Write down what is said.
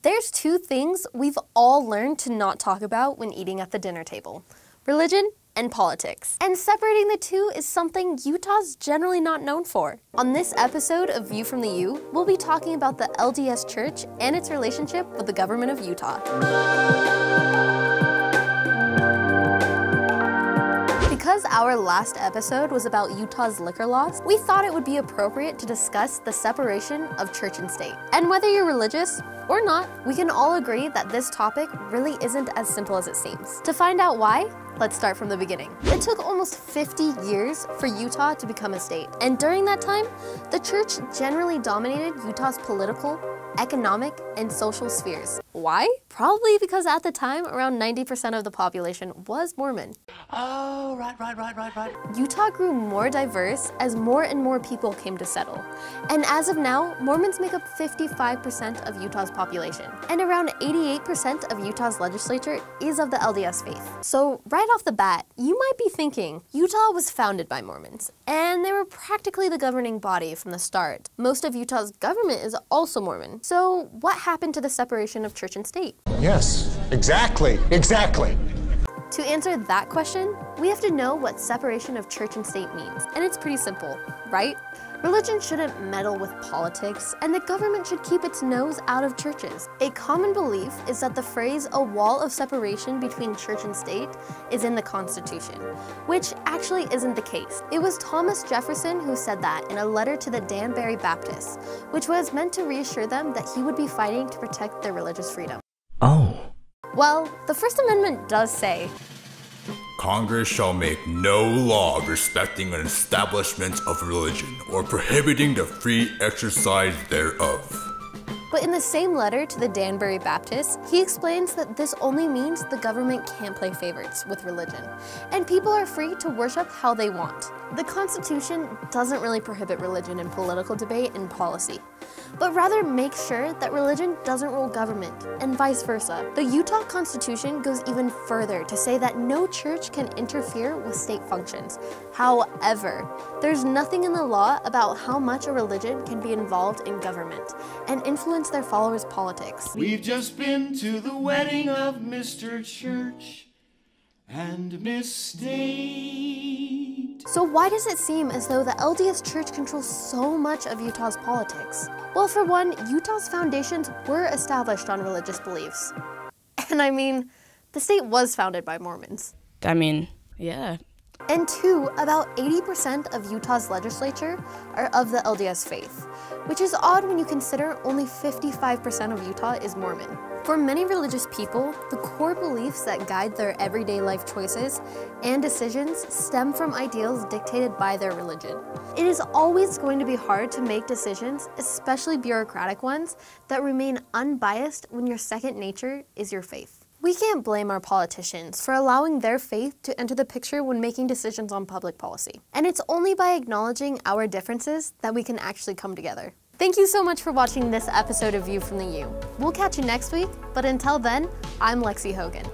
There's two things we've all learned to not talk about when eating at the dinner table: religion and politics. And separating the two is something Utah's generally not known for. On this episode of View from the U, we'll be talking about the LDS Church and its relationship with the government of Utah. Because our last episode was about Utah's liquor laws, we thought it would be appropriate to discuss the separation of church and state. And whether you're religious or not, we can all agree that this topic really isn't as simple as it seems. To find out why, let's start from the beginning. It took almost 50 years for Utah to become a state. And during that time, the church generally dominated Utah's political, economic, and social spheres. Why? Probably because at the time, around 90% of the population was Mormon. Oh, right. Utah grew more diverse as more and more people came to settle. And as of now, Mormons make up 55% of Utah's population. And around 88% of Utah's legislature is of the LDS faith. So right off the bat, you might be thinking, Utah was founded by Mormons, and they were practically the governing body from the start. Most of Utah's government is also Mormon. So what happened to the separation of church and state? Yes, exactly. To answer that question, we have to know what separation of church and state means. And it's pretty simple, right? Religion shouldn't meddle with politics, and the government should keep its nose out of churches. A common belief is that the phrase, "a wall of separation between church and state," is in the Constitution, which actually isn't the case. It was Thomas Jefferson who said that in a letter to the Danbury Baptists, which was meant to reassure them that he would be fighting to protect their religious freedom. Oh. Well, the First Amendment does say, Congress shall make no law respecting an establishment of religion or prohibiting the free exercise thereof. But in the same letter to the Danbury Baptists, he explains that this only means the government can't play favorites with religion, and people are free to worship how they want. The Constitution doesn't really prohibit religion in political debate and policy, but rather makes sure that religion doesn't rule government, and vice versa. The Utah Constitution goes even further to say that no church can interfere with state functions. However, there's nothing in the law about how much a religion can be involved in government and influence their followers' politics. We've just been to the wedding of Mr. Church and Miss State. So why does it seem as though the LDS Church controls so much of Utah's politics? Well, for one, Utah's foundations were established on religious beliefs. And I mean, the state was founded by Mormons. Yeah. And two, about 80% of Utah's legislature are of the LDS faith, which is odd when you consider only 55% of Utah is Mormon. For many religious people, the core beliefs that guide their everyday life choices and decisions stem from ideals dictated by their religion. It is always going to be hard to make decisions, especially bureaucratic ones, that remain unbiased when your second nature is your faith. We can't blame our politicians for allowing their faith to enter the picture when making decisions on public policy. And it's only by acknowledging our differences that we can actually come together. Thank you so much for watching this episode of View from the U. We'll catch you next week, but until then, I'm Lexi Hogan.